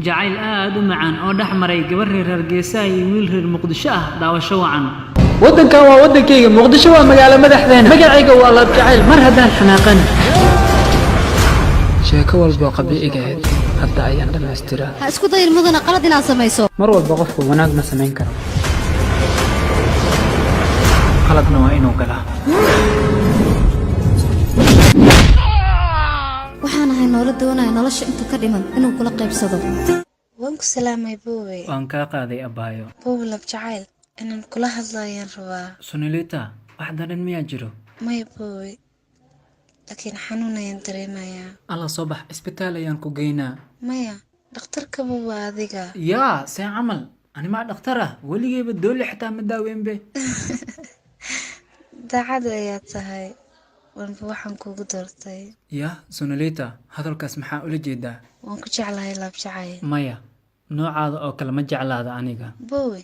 jacayl aad u macaan oo dhex maray gabar reer Hargeysa iyo wiil reer Muqdisho ah daawasho wacan. waddankan waa waddankayga Muqdisho waa magaalo madaxdeena magacayga waa Laab Jacayl mar haddaan xanaaqan sheeko walba qabiiga ah hadda ayaan dhammaystiraa ha isku dayir mudana qalad inaad samayso mar walba qofku wanaag ma samayn karo qaladna waa inuu galaa waxaan ahay nolol doonaya nolosha inta ka dhiman inuu kula qaybsado wanku salaamay buuwe Waan ka qaaday abaayo. buuwe Laab Jacayl inaan kula hadlayaan rabaa Sunilita, wax daran miyaa jiro? maya buuwe laakiin xanuun ayaan dareemayaa alla soo bax isbitaal ayaan ku geynaa maya dhakhtarkaba waa adiga yaa see camal ani maa dhakhtar ah weligeyba doole xitaa ma daaweynbe daacad ayaa tahay wanba waxaan kugu doortay yaa Sunilita hadalkaas maxaa ula jeedaa waan ku jeclahay Laab Jacayl maya noocaada oo kale ma jeclaada aniga buuwe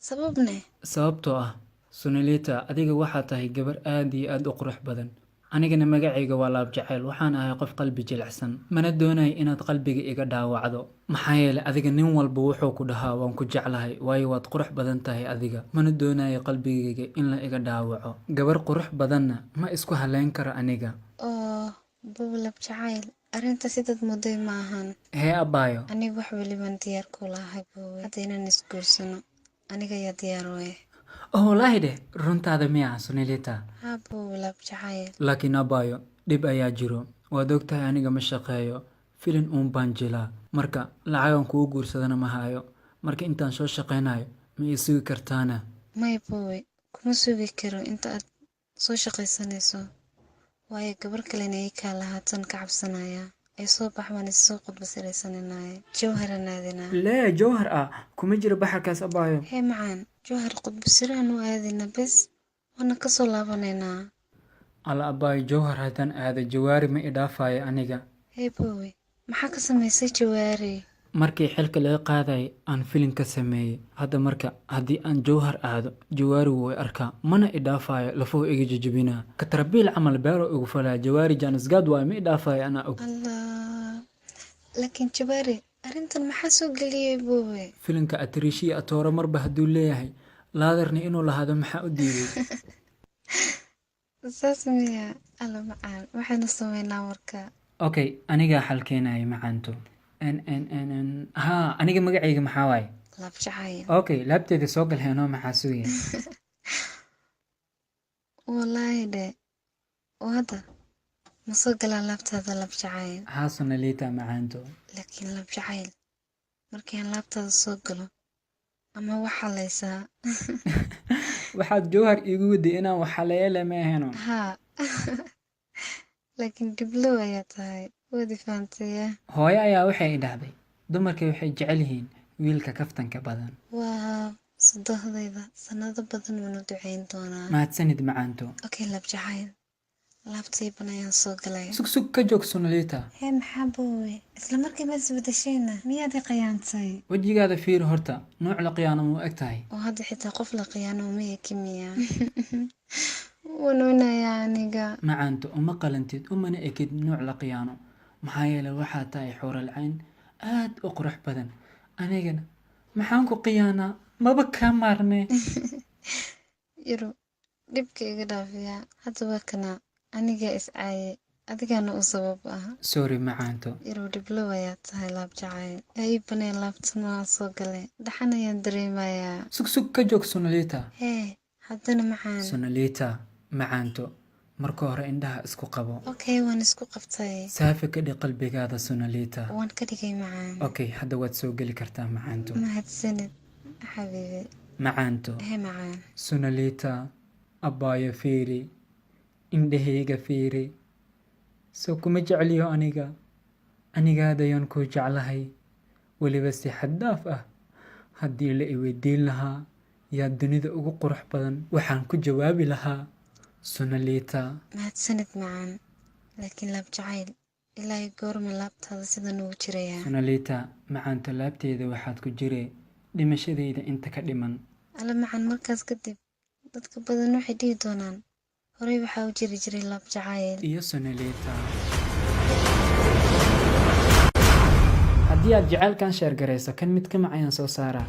sababne sababtoo ah Sunilita adiga waxaa tahay gabar aad iyo aad u qurux badan anigana magacayga waa Laab Jacayl waxaan ahay qof qalbi jilicsan mana doonayo inaad qalbiga iga dhaawacdo maxaa yeelay adiga nin walba wuxuu ku dhahaa waan ku jeclahay waayo waad qurux badan tahay adiga mana doonayo qalbigayga in la iga dhaawaco gabar qurux badanna ma isku haleyn karo aniga oo buuwe Laab Jacayl arrinta sidad muday ma ahan hee abaayo aniga wax weliban diyaar ku lahay buuwe hadda inaan isguursano aniga yaa diyaar weh oh wallaahi dheh runtaada miyaa Sunilita haa buuwe Laab Jacayl laakiin abaayo dhib ayaa jiro waad ogtahay aniga ma shaqeeyo filin uun baan jilaa marka lacagan kugu guursadana ma hayo marka intaan soo shaqaynayo ma ii sugi kartaana maya buuwe kuma sugi karo inta aad soo shaqaysanayso waayo gabar kalena ii kaa lahaatan ka cabsanaya ay soo bax waan isoo qudbasiraysananaye jawhara naadinaa lee jawhar ah kuma jiro baxarkaas abaayo hee macaan jawhar qudbasiraan u aadina bes waana kasoo laabanaynaa alla abaayo jawhar haddaan aado jawaari ma idhaafayo aniga hee buuwe maxaa ka samaysay jawaari markii xilka laga qaadayay aan filin ka sameeyey hadda marka haddii aan jawhar aado jawaari wuu i arkaa mana idhaafayo lafuu iga jajabinaa katarabiil camal beero igu falaa jawaari jaanisgaad waa ma idhaafayo anaa og allah laakiin jawaari arrintan maxaa soo geliyey buuwe filinka atariishiya atooro marba hadduu leeyahay laadarni inuu lahaado maxaa u diiday saas miya alla macaan waxaynu sameynaa marka okay anigaa xal keenaya macaanto haa aniga magacayga maxaa waaye Laab Jacayl okay laabteeda soo gal heenoo maxaa sugaya wallaahi dhe oo hadda ma soo galaa laabtaada Laab Jacayl haa Sunilita macaanto laakiin Laab Jacayl markii aan laabtaada soo galo ama wax halaysaa waxaad jawhar iigu waday inaan wax haleele ma aheno haa laakiin dhiblow ayaa tahay wadi fahamtaya hooyo ayaa waxay i dhahday dumarka waxay jecel yihiin wiilka kaftanka badan waa sadohdayda sanado badan waanu ducayn doonaa mahadsanid macaanto okay Laab Jacayl laabtayban ayaan soo galay sug ka joog Sunilita hee maxaa buuwe isla markiiba isbedeshayna miyaad i khiyaantay wejigaada fiiri horta nooc la khiyaano muu eg tahay oo hadda xitaa qof la khiyaano uma ekimiya wanuunayaa aniga macaanto uma qalantid umana ekid nooc la khiyaano maxaa yeelay waxaa tahay xuural cayn aad u qurux badan anigana maxaan ku khiyaanaa maba kaa maarmee yaro dhibka iga dhaafiyaa hadda waa kana anigaa iscaaye adigaana u sabab ah sorry macaanto yaro dhiblow ayaa tahay Laab Jacayl ii banee laabtan waa soo galay dhaxan ayaan dareemayaa sug ka joog Sunilita hee haddana macaan Sunilita macaanto marka hore indhaha isku qabo okay waan isku qabtay saafi ka dhig qalbigaada Sunilita waan ka dhigay macaan okay hadda waad soo geli kartaa macaanto mahadsanid xabiibi macaanto hee macaan Sunilita abaayo fiiri indhahayga fiiri soo kuma jecliyo anigaadayaan kuu jeclahay weliba si xad dhaaf ah haddii la i weydiin lahaa yaa dunida ugu qurux badan waxaan ku jawaabi lahaa Sunilita mahadsanid macaan laakiin Laab Jacayl ilaa goorma laabtaada sidan ugu jirayaa Sunilita macaanto laabteeda waxaad ku jiree dhimashadayda inta ka dhiman alla macaan markaas kadib dadka badan waxay dhihi doonaan horey waxaa u jiri jiray Laab Jacayl iyo Sunilita haddii aad jacaylkan sheergarayso kan mid ka macayaan soo saaraa